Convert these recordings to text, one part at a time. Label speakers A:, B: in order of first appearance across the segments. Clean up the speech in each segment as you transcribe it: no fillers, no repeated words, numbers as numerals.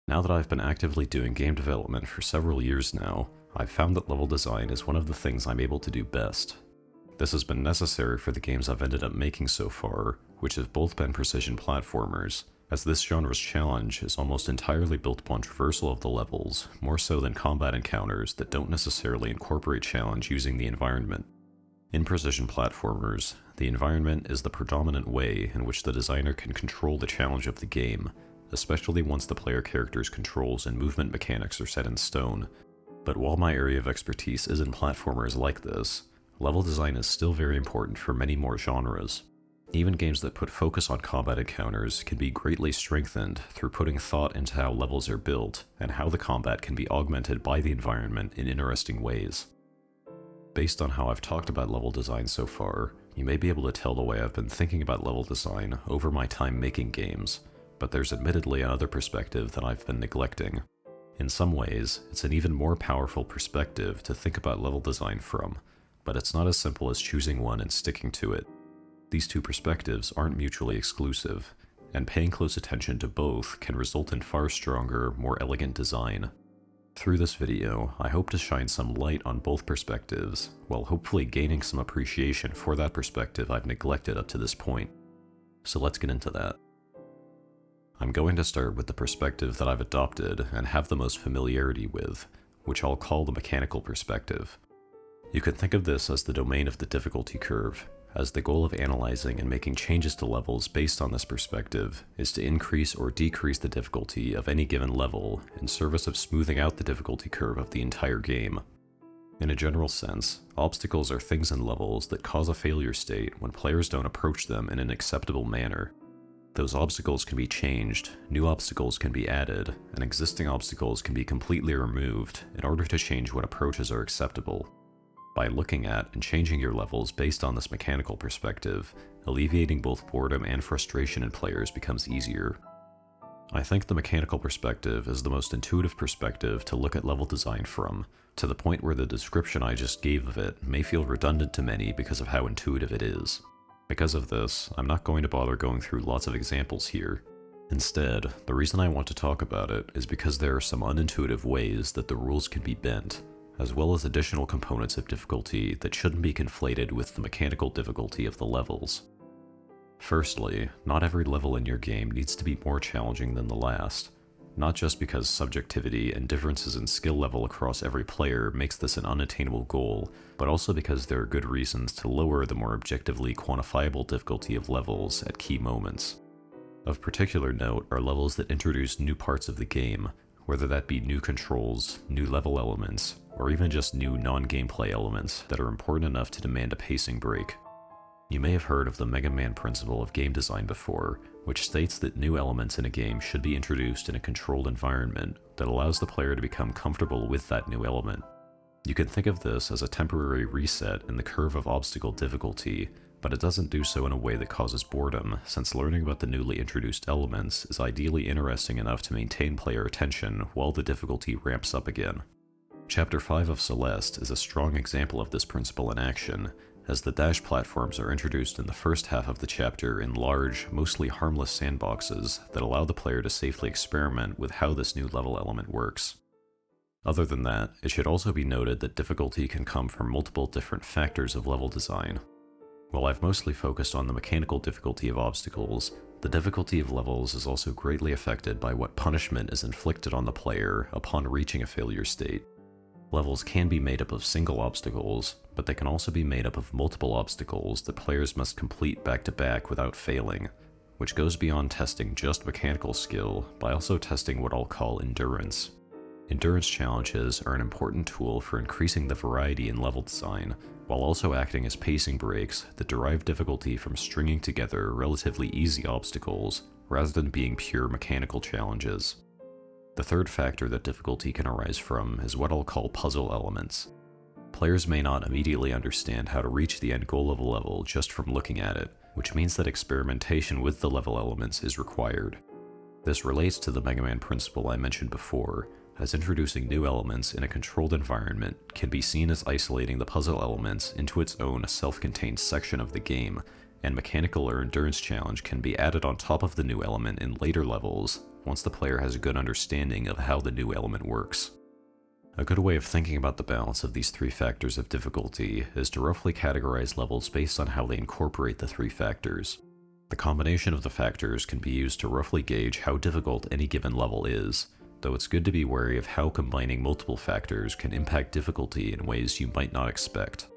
A: Now that I've been actively doing game development for several years now, I've found that level design is one of the things I'm able to do best. This has been necessary for the games I've ended up making so far, which have both been precision platformers, as this genre's challenge is almost entirely built upon traversal of the levels, more so than combat encounters that don't necessarily incorporate challenge using the environment. In precision platformers, the environment is the predominant way in which the designer can control the challenge of the game, especially once the player character's controls and movement mechanics are set in stone. But while my area of expertise isn't platformers like this, level design is still very important for many more genres. Even games that put focus on combat encounters can be greatly strengthened through putting thought into how levels are built and how the combat can be augmented by the environment in interesting ways. Based on how I've talked about level design so far, you may be able to tell the way I've been thinking about level design over my time making games, but there's admittedly another perspective that I've been neglecting. In some ways, it's an even more powerful perspective to think about level design from, but it's not as simple as choosing one and sticking to it. These two perspectives aren't mutually exclusive, and paying close attention to both can result in far stronger, more elegant design. Through this video, I hope to shine some light on both perspectives, while hopefully gaining some appreciation for that perspective I've neglected up to this point. So let's get into that. I'm going to start with the perspective that I've adopted and have the most familiarity with, which I'll call the mechanical perspective. You could think of this as the domain of the difficulty curve, as the goal of analyzing and making changes to levels based on this perspective is to increase or decrease the difficulty of any given level in service of smoothing out the difficulty curve of the entire game. In a general sense, obstacles are things in levels that cause a failure state when players don't approach them in an acceptable manner. Those obstacles can be changed, new obstacles can be added, and existing obstacles can be completely removed in order to change what approaches are acceptable. By looking at and changing your levels based on this mechanical perspective, alleviating both boredom and frustration in players becomes easier. I think the mechanical perspective is the most intuitive perspective to look at level design from, to the point where the description I just gave of it may feel redundant to many because of how intuitive it is. Because of this, I'm not going to bother going through lots of examples here. Instead, the reason I want to talk about it is because there are some unintuitive ways that the rules can be bent, as well as additional components of difficulty that shouldn't be conflated with the mechanical difficulty of the levels. Firstly, not every level in your game needs to be more challenging than the last, not just because subjectivity and differences in skill level across every player makes this an unattainable goal, but also because there are good reasons to lower the more objectively quantifiable difficulty of levels at key moments. Of particular note are levels that introduce new parts of the game, whether that be new controls, new level elements, or even just new non-gameplay elements that are important enough to demand a pacing break. You may have heard of the Mega Man principle of game design before, which states that new elements in a game should be introduced in a controlled environment that allows the player to become comfortable with that new element. You can think of this as a temporary reset in the curve of obstacle difficulty, but it doesn't do so in a way that causes boredom, since learning about the newly introduced elements is ideally interesting enough to maintain player attention while the difficulty ramps up again. Chapter 5 of Celeste is a strong example of this principle in action, as the dash platforms are introduced in the first half of the chapter in large, mostly harmless sandboxes that allow the player to safely experiment with how this new level element works. Other than that, it should also be noted that difficulty can come from multiple different factors of level design. While I've mostly focused on the mechanical difficulty of obstacles, the difficulty of levels is also greatly affected by what punishment is inflicted on the player upon reaching a failure state. Levels can be made up of single obstacles, but they can also be made up of multiple obstacles that players must complete back-to-back without failing, which goes beyond testing just mechanical skill by also testing what I'll call endurance. Endurance challenges are an important tool for increasing the variety in level design, while also acting as pacing breaks that derive difficulty from stringing together relatively easy obstacles rather than being pure mechanical challenges. The third factor that difficulty can arise from is what I'll call puzzle elements. Players may not immediately understand how to reach the end goal of a level just from looking at it, which means that experimentation with the level elements is required. This relates to the Mega Man principle I mentioned before, as introducing new elements in a controlled environment can be seen as isolating the puzzle elements into its own self-contained section of the game, and mechanical or endurance challenge can be added on top of the new element in later levels once the player has a good understanding of how the new element works. A good way of thinking about the balance of these three factors of difficulty is to roughly categorize levels based on how they incorporate the three factors. The combination of the factors can be used to roughly gauge how difficult any given level is, though it's good to be wary of how combining multiple factors can impact difficulty in ways you might not expect.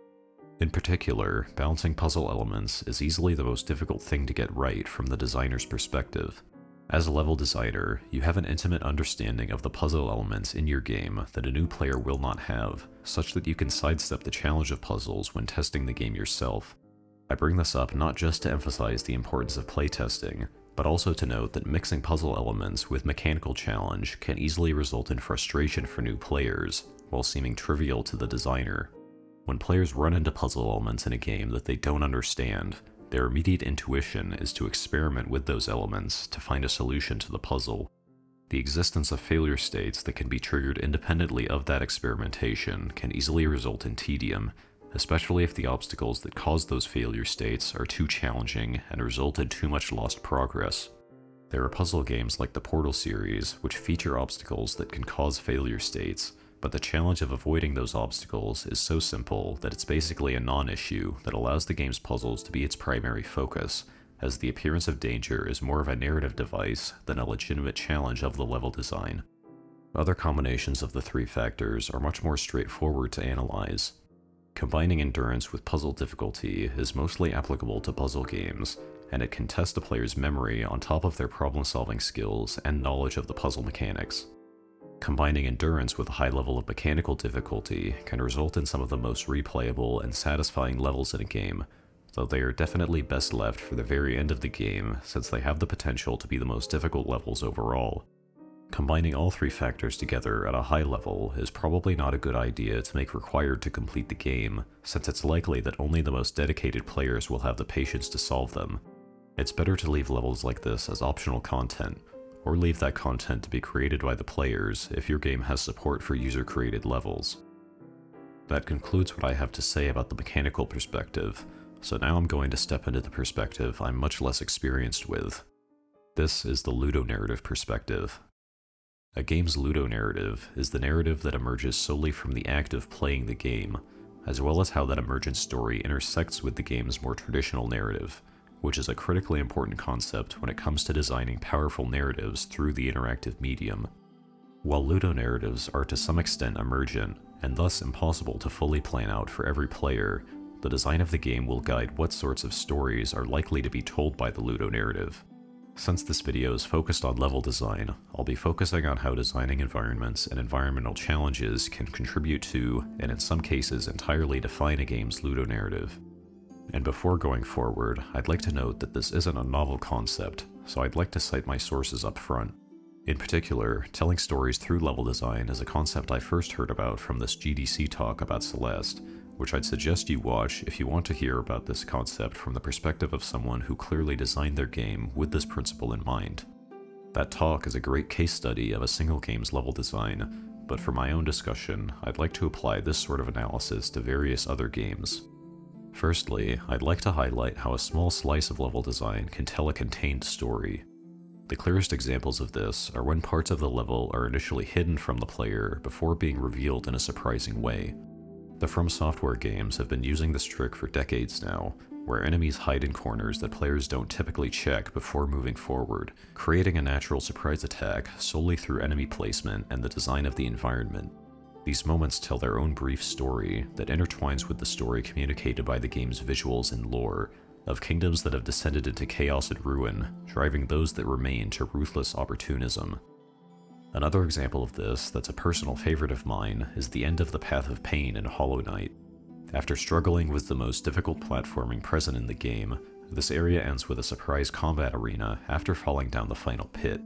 A: In particular, balancing puzzle elements is easily the most difficult thing to get right from the designer's perspective. As a level designer, you have an intimate understanding of the puzzle elements in your game that a new player will not have, such that you can sidestep the challenge of puzzles when testing the game yourself. I bring this up not just to emphasize the importance of playtesting, but also to note that mixing puzzle elements with mechanical challenge can easily result in frustration for new players, while seeming trivial to the designer. When players run into puzzle elements in a game that they don't understand, their immediate intuition is to experiment with those elements to find a solution to the puzzle. The existence of failure states that can be triggered independently of that experimentation can easily result in tedium, especially if the obstacles that cause those failure states are too challenging and result in too much lost progress. There are puzzle games like the Portal series, which feature obstacles that can cause failure states, but the challenge of avoiding those obstacles is so simple that it's basically a non-issue that allows the game's puzzles to be its primary focus, as the appearance of danger is more of a narrative device than a legitimate challenge of the level design. Other combinations of the three factors are much more straightforward to analyze. Combining endurance with puzzle difficulty is mostly applicable to puzzle games, and it can test a player's memory on top of their problem-solving skills and knowledge of the puzzle mechanics. Combining endurance with a high level of mechanical difficulty can result in some of the most replayable and satisfying levels in a game, though they are definitely best left for the very end of the game since they have the potential to be the most difficult levels overall. Combining all three factors together at a high level is probably not a good idea to make required to complete the game, since it's likely that only the most dedicated players will have the patience to solve them. It's better to leave levels like this as optional content, or leave that content to be created by the players if your game has support for user-created levels. That concludes what I have to say about the mechanical perspective, so now I'm going to step into the perspective I'm much less experienced with. This is the ludonarrative perspective. A game's ludonarrative is the narrative that emerges solely from the act of playing the game, as well as how that emergent story intersects with the game's more traditional narrative, which is a critically important concept when it comes to designing powerful narratives through the interactive medium. While ludonarratives are to some extent emergent, and thus impossible to fully plan out for every player, the design of the game will guide what sorts of stories are likely to be told by the ludonarrative. Since this video is focused on level design, I'll be focusing on how designing environments and environmental challenges can contribute to, and in some cases entirely define a game's ludonarrative. And before going forward, I'd like to note that this isn't a novel concept, so I'd like to cite my sources up front. In particular, telling stories through level design is a concept I first heard about from this GDC talk about Celeste, which I'd suggest you watch if you want to hear about this concept from the perspective of someone who clearly designed their game with this principle in mind. That talk is a great case study of a single game's level design, but for my own discussion, I'd like to apply this sort of analysis to various other games. Firstly, I'd like to highlight how a small slice of level design can tell a contained story. The clearest examples of this are when parts of the level are initially hidden from the player before being revealed in a surprising way. The From Software games have been using this trick for decades now, where enemies hide in corners that players don't typically check before moving forward, creating a natural surprise attack solely through enemy placement and the design of the environment. These moments tell their own brief story that intertwines with the story communicated by the game's visuals and lore, of kingdoms that have descended into chaos and ruin, driving those that remain to ruthless opportunism. Another example of this that's a personal favorite of mine is the end of the Path of Pain in Hollow Knight. After struggling with the most difficult platforming present in the game, this area ends with a surprise combat arena after falling down the final pit.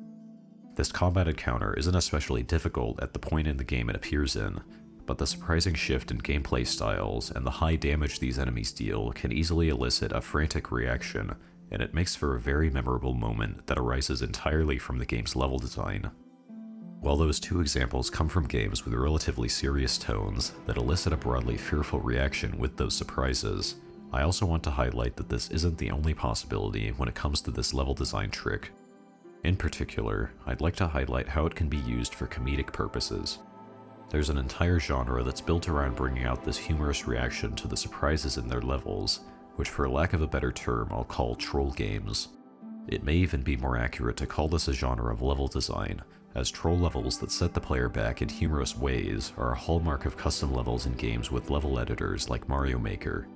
A: This combat encounter isn't especially difficult at the point in the game it appears in, but the surprising shift in gameplay styles and the high damage these enemies deal can easily elicit a frantic reaction, and it makes for a very memorable moment that arises entirely from the game's level design. While those two examples come from games with relatively serious tones that elicit a broadly fearful reaction with those surprises, I also want to highlight that this isn't the only possibility when it comes to this level design trick. In particular, I'd like to highlight how it can be used for comedic purposes. There's an entire genre that's built around bringing out this humorous reaction to the surprises in their levels, which for lack of a better term I'll call troll games. It may even be more accurate to call this a genre of level design, as troll levels that set the player back in humorous ways are a hallmark of custom levels in games with level editors like Mario Maker.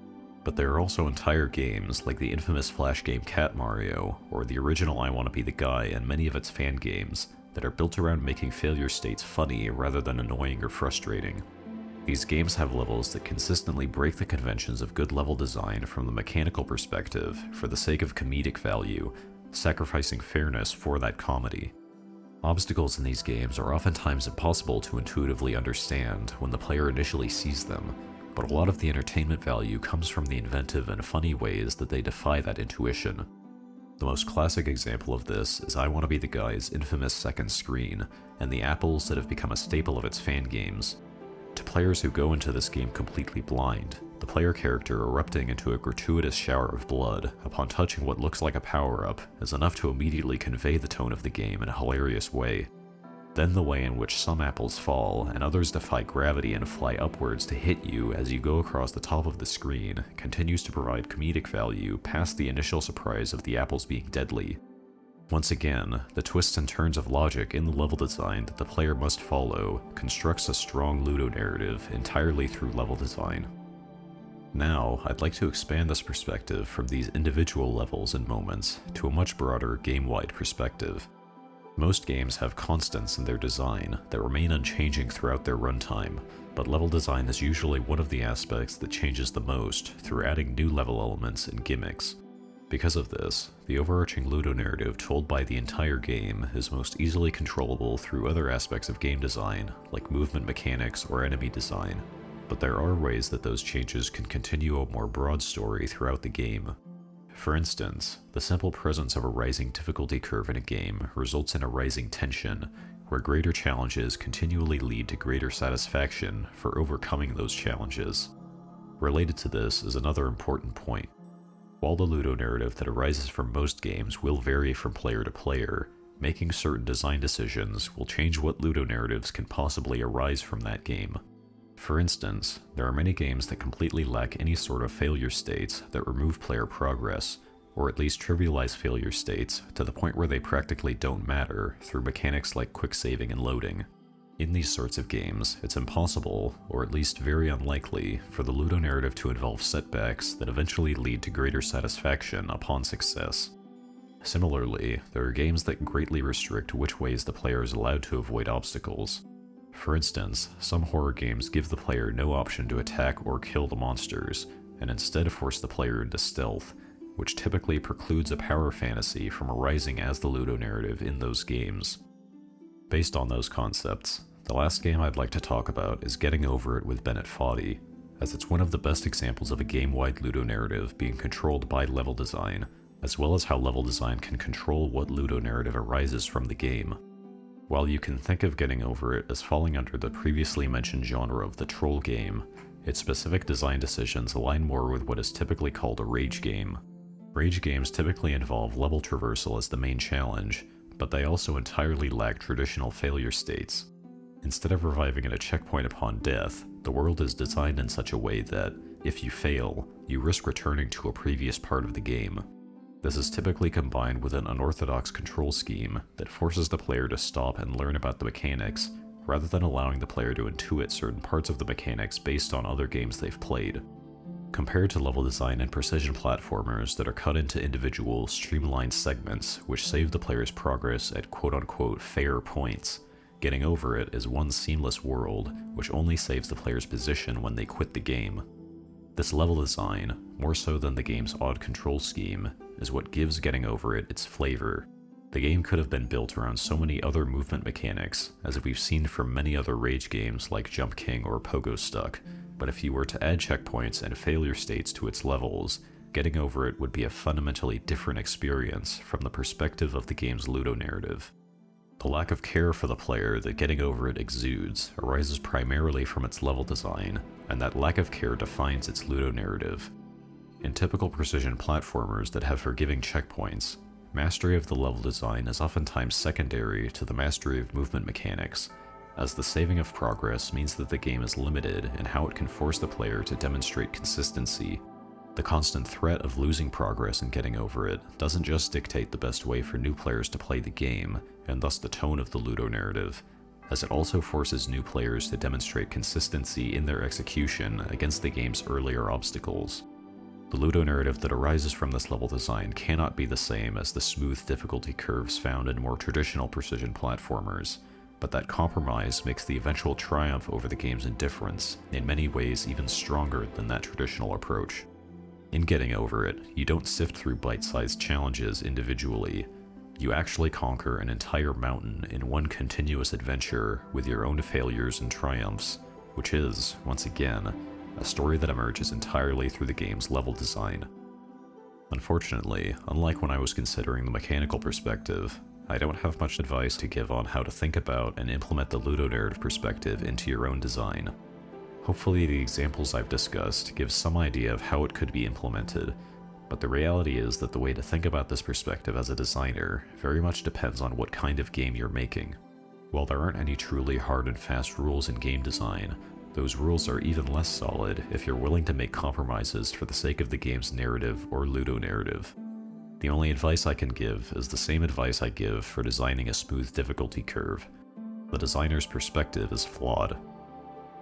A: But there are also entire games like the infamous Flash game Cat Mario, or the original I Wanna Be the Guy and many of its fan games, that are built around making failure states funny rather than annoying or frustrating. These games have levels that consistently break the conventions of good level design from the mechanical perspective for the sake of comedic value, sacrificing fairness for that comedy. Obstacles in these games are oftentimes impossible to intuitively understand when the player initially sees them, but a lot of the entertainment value comes from the inventive and funny ways that they defy that intuition. The most classic example of this is I Wanna Be the Guy's infamous second screen, and the apples that have become a staple of its fan games. To players who go into this game completely blind, the player character erupting into a gratuitous shower of blood upon touching what looks like a power-up is enough to immediately convey the tone of the game in a hilarious way. Then the way in which some apples fall and others defy gravity and fly upwards to hit you as you go across the top of the screen continues to provide comedic value past the initial surprise of the apples being deadly. Once again, the twists and turns of logic in the level design that the player must follow constructs a strong ludonarrative entirely through level design. Now, I'd like to expand this perspective from these individual levels and moments to a much broader game-wide perspective. Most games have constants in their design that remain unchanging throughout their runtime, but level design is usually one of the aspects that changes the most through adding new level elements and gimmicks. Because of this, the overarching ludonarrative told by the entire game is most easily controllable through other aspects of game design, like movement mechanics or enemy design, but there are ways that those changes can continue a more broad story throughout the game. For instance, the simple presence of a rising difficulty curve in a game results in a rising tension, where greater challenges continually lead to greater satisfaction for overcoming those challenges. Related to this is another important point. While the ludonarrative that arises from most games will vary from player to player, making certain design decisions will change what ludonarratives can possibly arise from that game. For instance, there are many games that completely lack any sort of failure states that remove player progress, or at least trivialize failure states to the point where they practically don't matter through mechanics like quick saving and loading. In these sorts of games, it's impossible, or at least very unlikely, for the ludonarrative to involve setbacks that eventually lead to greater satisfaction upon success. Similarly, there are games that greatly restrict which ways the player is allowed to avoid obstacles. For instance, some horror games give the player no option to attack or kill the monsters, and instead force the player into stealth, which typically precludes a power fantasy from arising as the ludonarrative in those games. Based on those concepts, the last game I'd like to talk about is Getting Over It with Bennett Foddy, as it's one of the best examples of a game-wide ludonarrative being controlled by level design, as well as how level design can control what ludonarrative arises from the game. While you can think of Getting Over It as falling under the previously mentioned genre of the troll game, its specific design decisions align more with what is typically called a rage game. Rage games typically involve level traversal as the main challenge, but they also entirely lack traditional failure states. Instead of reviving at a checkpoint upon death, the world is designed in such a way that, if you fail, you risk returning to a previous part of the game. This is typically combined with an unorthodox control scheme that forces the player to stop and learn about the mechanics, rather than allowing the player to intuit certain parts of the mechanics based on other games they've played. Compared to level design and precision platformers that are cut into individual, streamlined segments which save the player's progress at quote-unquote fair points, Getting Over It is one seamless world which only saves the player's position when they quit the game. This level design, more so than the game's odd control scheme, is what gives Getting Over It its flavor. The game could have been built around so many other movement mechanics, as we've seen from many other rage games like Jump King or Pogo Stuck, but if you were to add checkpoints and failure states to its levels, Getting Over It would be a fundamentally different experience from the perspective of the game's ludonarrative. The lack of care for the player that Getting Over It exudes arises primarily from its level design, and that lack of care defines its ludonarrative. In typical precision platformers that have forgiving checkpoints, mastery of the level design is oftentimes secondary to the mastery of movement mechanics, as the saving of progress means that the game is limited in how it can force the player to demonstrate consistency. The constant threat of losing progress and getting over it doesn't just dictate the best way for new players to play the game, and thus the tone of the ludonarrative, as it also forces new players to demonstrate consistency in their execution against the game's earlier obstacles. The ludonarrative that arises from this level design cannot be the same as the smooth difficulty curves found in more traditional precision platformers, but that compromise makes the eventual triumph over the game's indifference in many ways even stronger than that traditional approach. In getting over it, you don't sift through bite-sized challenges individually. You actually conquer an entire mountain in one continuous adventure with your own failures and triumphs, which is, once again, a story that emerges entirely through the game's level design. Unfortunately, unlike when I was considering the mechanical perspective, I don't have much advice to give on how to think about and implement the ludonarrative perspective into your own design. Hopefully the examples I've discussed give some idea of how it could be implemented, but the reality is that the way to think about this perspective as a designer very much depends on what kind of game you're making. While there aren't any truly hard and fast rules in game design, those rules are even less solid if you're willing to make compromises for the sake of the game's narrative or ludonarrative. The only advice I can give is the same advice I give for designing a smooth difficulty curve. The designer's perspective is flawed.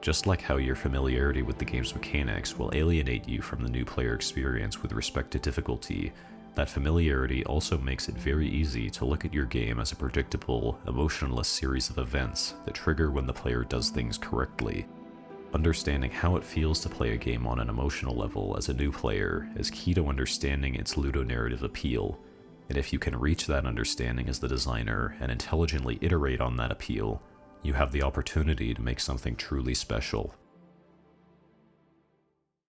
A: Just like how your familiarity with the game's mechanics will alienate you from the new player experience with respect to difficulty, that familiarity also makes it very easy to look at your game as a predictable, emotionless series of events that trigger when the player does things correctly. Understanding how it feels to play a game on an emotional level as a new player is key to understanding its ludonarrative appeal, and if you can reach that understanding as the designer and intelligently iterate on that appeal, you have the opportunity to make something truly special.